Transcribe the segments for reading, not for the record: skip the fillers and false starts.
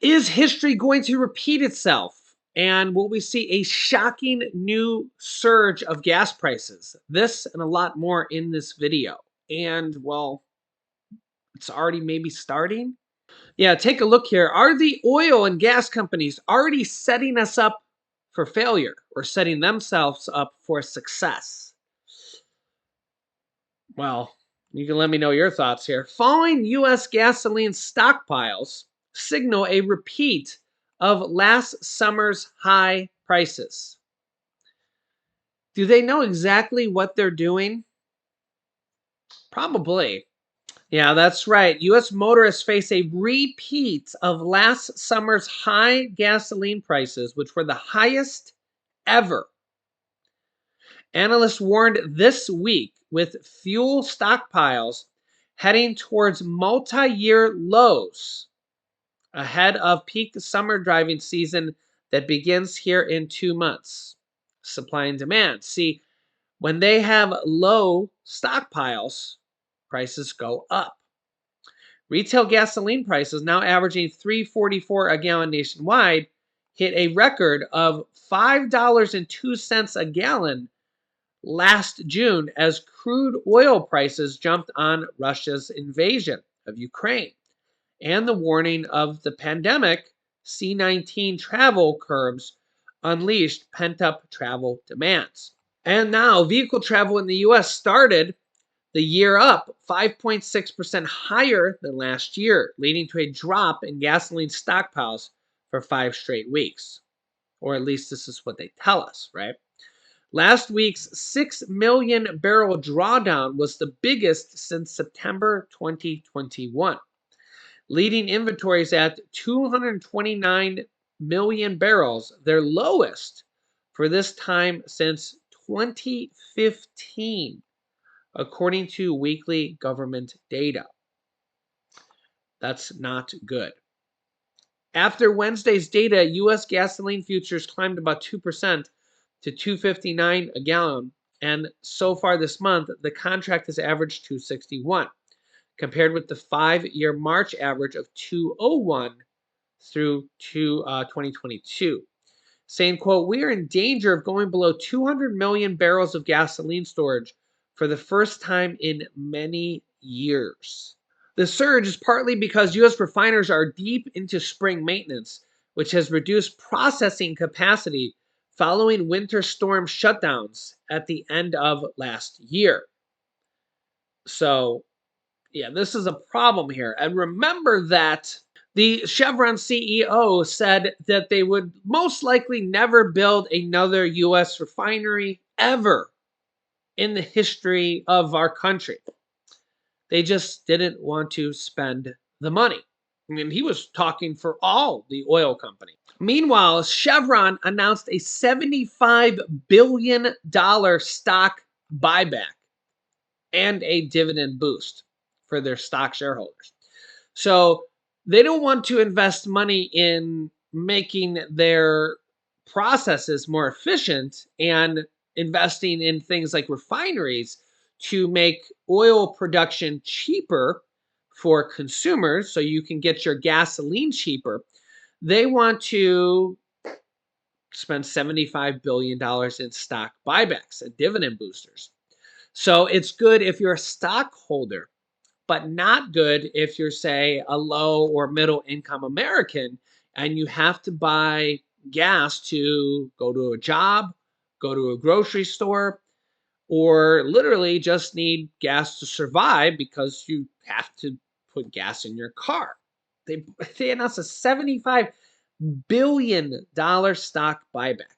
Is history going to repeat itself? And will we see a shocking new surge of gas prices? This and a lot more in this video. And well, it's already maybe starting. Yeah, take a look here. Are the oil and gas companies already setting us up for failure or setting themselves up for success? Well, you can let me know your thoughts here. Falling U.S. gasoline stockpiles signal a repeat of last summer's high prices. Do they know exactly what they're doing? Probably. Yeah, that's right. U.S. motorists face a repeat of last summer's high gasoline prices, which were the highest ever. Analysts warned this week with fuel stockpiles heading towards multi-year lows ahead of peak summer driving season that begins here in 2 months. Supply and demand. See, when they have low stockpiles, prices go up. Retail gasoline prices, now averaging $3.44 a gallon nationwide, hit a record of $5.02 a gallon last June as crude oil prices jumped on Russia's invasion of Ukraine and the warning of the pandemic. C-19 travel curbs unleashed pent-up travel demands. And now vehicle travel in the US started the year up 5.6% higher than last year, leading to a drop in gasoline stockpiles for 5 straight weeks. Or at least this is what they tell us, right? Last week's 6 million barrel drawdown was the biggest since September 2021, leading inventories at 229 million barrels, their lowest for this time since 2015, according to weekly government data. That's not good. After Wednesday's data, U.S. gasoline futures climbed about 2% to $2.59 a gallon, and so far this month, the contract has averaged $2.61, compared with the 5-year March average of $2.01 through 2022. Saying, quote, "We are in danger of going below 200 million barrels of gasoline storage for the first time in many years." The surge is partly because U.S. refiners are deep into spring maintenance, which has reduced processing capacity following winter storm shutdowns at the end of last year. So, yeah, this is a problem here. And remember that the Chevron CEO said that they would most likely never build another U.S. refinery ever in the history of our country. They just didn't want to spend the money. I mean, he was talking for all the oil company. Meanwhile, Chevron announced a $75 billion stock buyback and a dividend boost for their stock shareholders. So they don't want to invest money in making their processes more efficient and investing in things like refineries to make oil production cheaper for consumers so you can get your gasoline cheaper. They want to spend $75 billion in stock buybacks and dividend boosters. So it's good if you're a stockholder, but not good if you're, say, a low or middle income American and you have to buy gas to go to a job, go to a grocery store, or literally just need gas to survive because you have to put gas in your car. They announced a $75 billion stock buyback.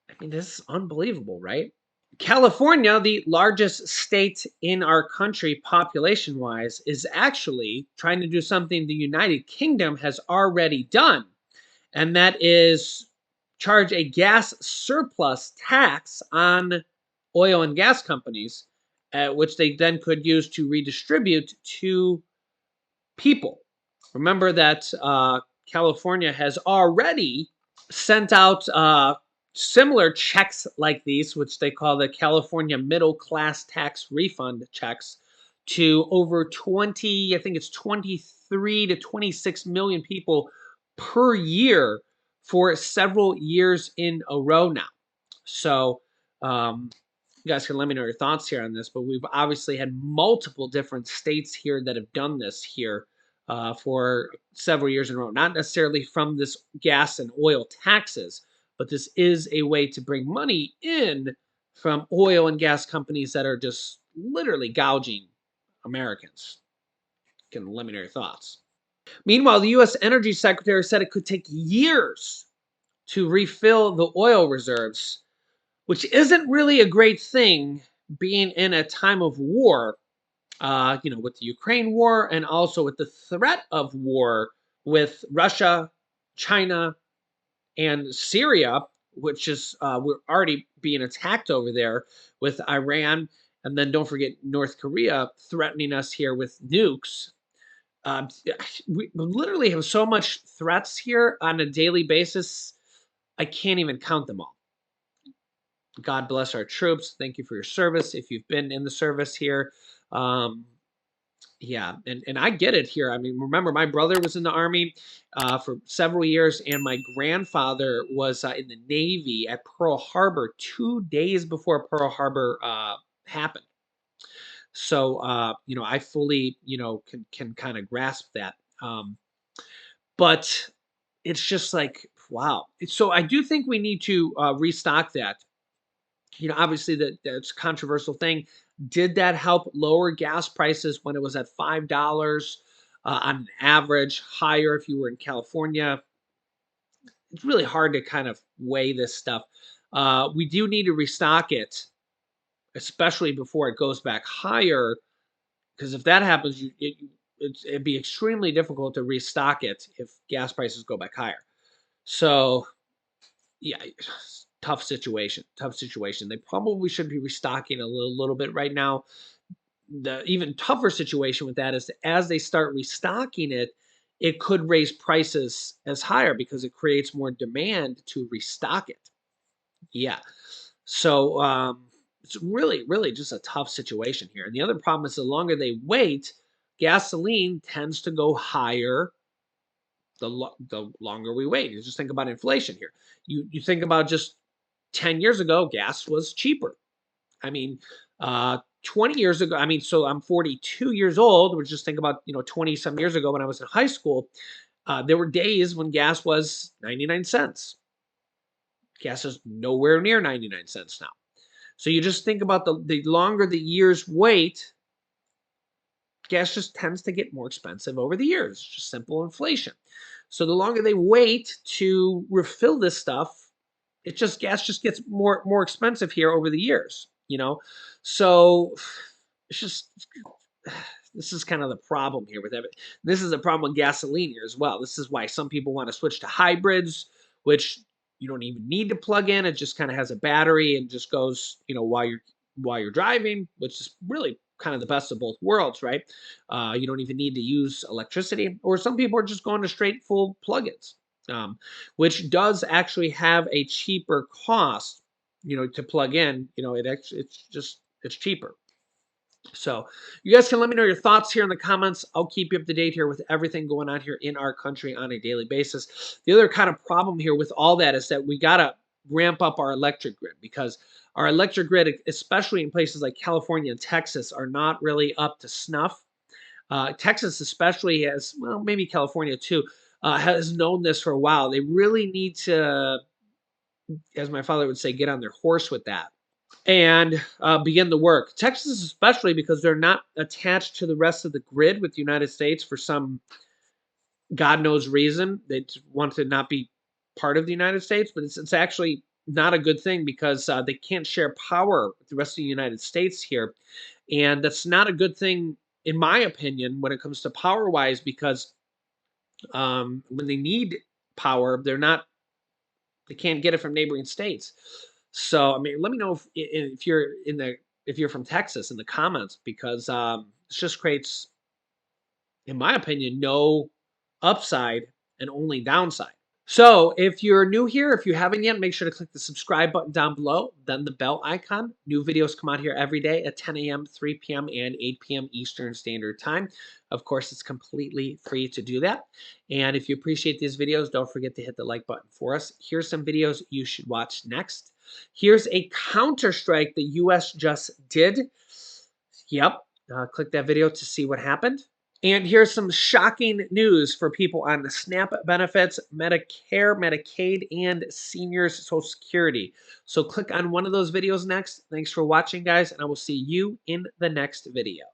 I mean, this is unbelievable, right? California, the largest state in our country population wise, is actually trying to do something the United Kingdom has already done, and that is charge a gas surplus tax on oil and gas companies, which they then could use to redistribute to people. Remember that California has already sent out similar checks like these, which they call the California Middle Class Tax Refund checks, to over 20, I think it's 23 to 26 million people per year for several years in a row now. So, you guys can let me know your thoughts here on this, but we've obviously had multiple different states here that have done this here for several years in a row. Not necessarily from this gas and oil taxes, but this is a way to bring money in from oil and gas companies that are just literally gouging Americans. Can let me know your thoughts. Meanwhile, the U.S. Energy Secretary said it could take years to refill the oil reserves, which isn't really a great thing being in a time of war, with the Ukraine war and also with the threat of war with Russia, China, and Syria, which is we're already being attacked over there with Iran. And then don't forget North Korea threatening us here with nukes. Um, we literally have so much threats here on a daily basis. I can't even count them all. God bless our troops. Thank you for your service. If you've been in the service here, um, yeah, and I get it here. I mean, remember, my brother was in the Army for several years, and my grandfather was in the Navy at Pearl Harbor 2 days before Pearl Harbor happened. So, I fully, can kind of grasp that. But it's just like, wow. So I do think we need to restock that. Obviously that's a controversial thing. Did that help lower gas prices when it was at $5 on an average, higher if you were in California? It's really hard to kind of weigh this stuff. We do need to restock it, especially before it goes back higher, because if that happens, it'd be extremely difficult to restock it if gas prices go back higher. So yeah, tough situation. Tough situation. They probably should be restocking a little bit right now. The even tougher situation with that is as they start restocking it, it could raise prices as higher because it creates more demand to restock it. Yeah. So it's really, really just a tough situation here. And the other problem is the longer they wait, gasoline tends to go higher the longer we wait. You just think about inflation here. You think about just 10 years ago, gas was cheaper. I mean, 20 years ago, I mean, so I'm 42 years old. We just think about, 20 some years ago when I was in high school, there were days when gas was 99 cents. Gas is nowhere near 99 cents now. So you just think about the longer the years wait, gas just tends to get more expensive over the years. It's just simple inflation. So the longer they wait to refill this stuff, gas just gets more expensive here over the years. So it's just this is kind of the problem here with everything. This is a problem with gasoline here as well. This is why some people want to switch to hybrids, which you don't even need to plug in. It just kind of has a battery and just goes, while you're driving, which is really kind of the best of both worlds, right? You don't even need to use electricity, or some people are just going to straight full plugins, which does actually have a cheaper cost, to plug in. It's cheaper. So you guys can let me know your thoughts here in the comments. I'll keep you up to date here with everything going on here in our country on a daily basis. The other kind of problem here with all that is that we got to ramp up our electric grid, because our electric grid, especially in places like California and Texas, are not really up to snuff. Texas especially has, well, maybe California too, has known this for a while. They really need to, as my father would say, get on their horse with that and begin the work. Texas, especially because they're not attached to the rest of the grid with the United States for some God knows reason. They want to not be part of the United States, but it's actually not a good thing because they can't share power with the rest of the United States here. And that's not a good thing, in my opinion, when it comes to power wise, because when they need power, they can't get it from neighboring states. So, I mean, let me know if you're from Texas in the comments, because it just creates, in my opinion, no upside and only downside. So if you're new here, if you haven't yet, make sure to click the subscribe button down below, then the bell icon. New videos come out here every day at 10 a.m., 3 p.m., and 8 p.m. Eastern Standard Time. Of course, it's completely free to do that. And if you appreciate these videos, don't forget to hit the like button for us. Here's some videos you should watch next. Here's a counter strike the U.S. just did. Yep. Click that video to see what happened. And here's some shocking news for people on the SNAP benefits, Medicare, Medicaid, and seniors Social Security. So click on one of those videos next. Thanks for watching, guys, and I will see you in the next video.